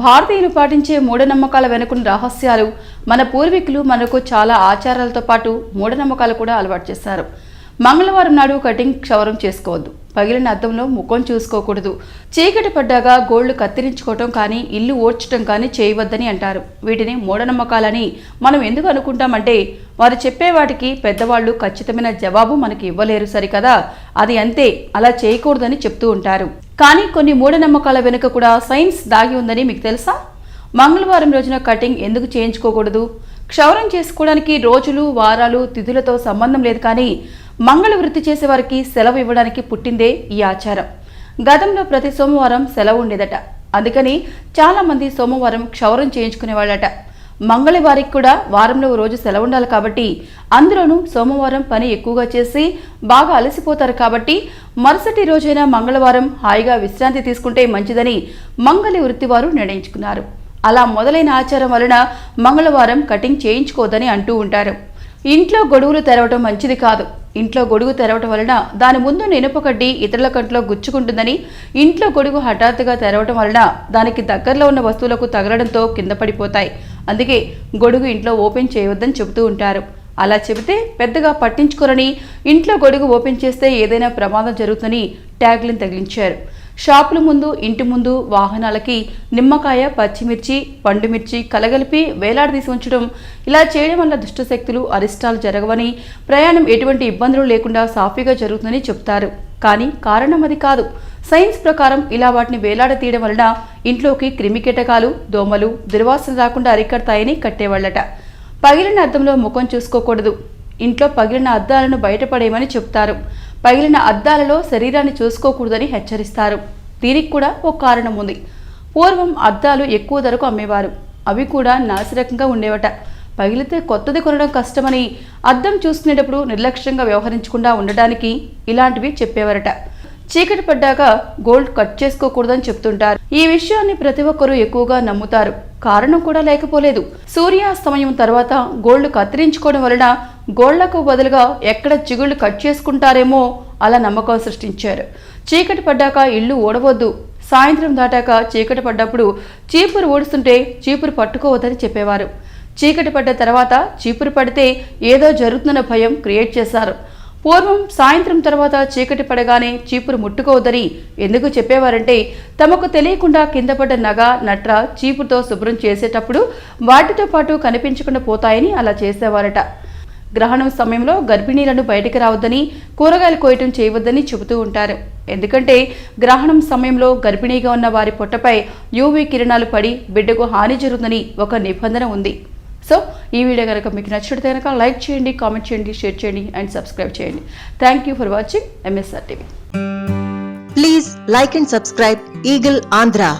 భారతీయులు పాటించే మూఢనమ్మకాల వెనుకున్న రహస్యాలు, మన పూర్వీకులు మనకు చాలా ఆచారాలతో పాటు మూఢనమ్మకాలు కూడా అలవాటు చేశారు. మంగళవారం నాడు కటింగ్ క్షవరం చేసుకోవద్దు, పగిలిన అద్దంలో ముఖం చూసుకోకూడదు, చీకటి పడ్డాగా గోళ్లు కత్తిరించుకోవటం కానీ ఇల్లు ఓడ్చటం కానీ చేయవద్దని అంటారు. వీటిని మూఢనమ్మకాలని మనం ఎందుకు అనుకుంటామంటే వారు చెప్పే వాటికి పెద్దవాళ్ళు ఖచ్చితమైన జవాబు మనకి ఇవ్వలేరు సరికదా, అది అంతే, అలా చేయకూడదని చెప్తూ ఉంటారు. కానీ కొన్ని మూఢనమ్మకాల వెనుక కూడా సైన్స్ దాగి ఉందని మీకు తెలుసా? మంగళవారం రోజున కటింగ్ ఎందుకు చేయించుకోకూడదు? క్షవరం చేసుకోవడానికి రోజులు, వారాలు, తిథులతో సంబంధం లేదు. కానీ మంగళ వృత్తి చేసే వారికి సెలవు ఇవ్వడానికి పుట్టిందే ఈ ఆచారం. గతంలో ప్రతి సోమవారం సెలవు ఉండేదట. అందుకని చాలా మంది సోమవారం క్షవరం చేయించుకునేవాళ్ళట. మంగళవారికి కూడా వారంలో రోజు సెలవు ఉండాలి కాబట్టి, అందులోనూ సోమవారం పని ఎక్కువగా చేసి బాగా అలసిపోతారు కాబట్టి మరుసటి రోజైన మంగళవారం హాయిగా విశ్రాంతి తీసుకుంటే మంచిదని మంగళి వృత్తి వారు నిర్ణయించుకున్నారు. అలా మొదలైన ఆచారం వలన మంగళవారం కటింగ్ చేయించుకోవద్దని అంటూ ఉంటారు. ఇంట్లో గొడుగులు తెరవటం మంచిది కాదు. ఇంట్లో గొడుగు తెరవటం వలన దాని ముందు ఇనుప కడ్డీ ఇతరుల కంట్లో గుచ్చుకుంటుందని, ఇంట్లో గొడుగు హఠాత్తుగా తెరవటం వలన దానికి దగ్గరలో ఉన్న వస్తువులకు తగలడంతో కింద పడిపోతాయి. అందుకే గొడుగు ఇంట్లో ఓపెన్ చేయవద్దని చెబుతూ ఉంటారు. అలా చెబితే పెద్దగా పట్టించుకోరని, ఇంట్లో గొడుగు ఓపెన్ చేస్తే ఏదైనా ప్రమాదం జరుగుతుందని ట్యాగ్లను తగిలించారు. షాపుల ముందు, ఇంటి ముందు, వాహనాలకి నిమ్మకాయ, పచ్చిమిర్చి, పండుమిర్చి కలగలిపి వేలాడదీసి ఉంచడం, ఇలా చేయడం వల్ల దుష్టశక్తులు, అరిష్టాలు జరగవని, ప్రయాణం ఎటువంటి ఇబ్బందులు లేకుండా సాఫీగా జరుగుతుందని చెప్తారు. కానీ కారణం అది కాదు. సైన్స్ ప్రకారం ఇలా వాటిని వేలాడతీయడం వలన ఇంట్లోకి క్రిమికీటకాలు, దోమలు, దుర్వాసన రాకుండా అరికడతాయని కట్టేవాళ్ళట. పగిలిన అద్దంలో ముఖం చూసుకోకూడదు. ఇంట్లో పగిలిన అద్దాలను బయటపడేయమని చెప్తారు. పగిలిన అద్దాలలో శరీరాన్ని చూసుకోకూడదని హెచ్చరిస్తారు. దీనికి కూడా ఓ కారణం ఉంది. పూర్వం అద్దాలు ఎక్కువ ధరకు అమ్మేవారు. అవి కూడా నాసిరకంగా ఉండేవట. పగిలితే కొత్తది కొనడం కష్టమని అద్దం చూసుకునేటప్పుడు నిర్లక్ష్యంగా వ్యవహరించకుండా ఉండడానికి ఇలాంటివి చెప్పేవారట. చీకటి పడ్డాక గోల్డ్ కట్ చేసుకోకూడదని చెప్తుంటారు. ఈ విషయాన్ని ప్రతి ఒక్కరూ ఎక్కువగా నమ్ముతారు. కారణం కూడా లేకపోలేదు. సూర్యాస్తమయం తర్వాత గోల్డ్ కత్తిరించుకోవడం వలన గోళ్లకు బదులుగా ఎక్కడ చిగుళ్లు కట్ చేసుకుంటారేమో అలా నమ్మకం సృష్టించారు. చీకటి పడ్డాక ఇల్లు ఓడవద్దు, సాయంత్రం దాటాక చీకటి పడ్డప్పుడు చీపురు ఓడుస్తుంటే చీపురు పట్టుకోవద్దని చెప్పేవారు. చీకటి పడ్డ తర్వాత చీపురు పడితే ఏదో జరుగుతున్న భయం క్రియేట్ చేశారు. పూర్వం సాయంత్రం తర్వాత చీకటి పడగానే చీపురు ముట్టుకోవద్దని ఎందుకు చెప్పేవారంటే, తమకు తెలియకుండా కింద పడ్డ నగ, నట్ర చీపురుతో శుభ్రం చేసేటప్పుడు వాటితో పాటు కనిపించకుండా పోతాయని అలా చేసేవారట. గ్రహణం సమయంలో గర్భిణీలను బయటికి రావద్దని, కూరగాయలు కోయటం చేయవద్దని చెబుతూ ఉంటారు. ఎందుకంటే గ్రహణం సమయంలో గర్భిణీగా ఉన్న వారి పొట్టపై యూవీ కిరణాలు పడి బిడ్డకు హాని జరుగుతుందని ఒక నిబంధన ఉంది. సో ఈ వీడియో కనుక మీకు నచ్చితే కనుక లైక్ చేయండి, కామెంట్ చేయండి, షేర్ చేయండి అండ్ సబ్స్క్రైబ్ చేయండి. Thank you for watching MSR TV. Please like and subscribe Eagle Andhra.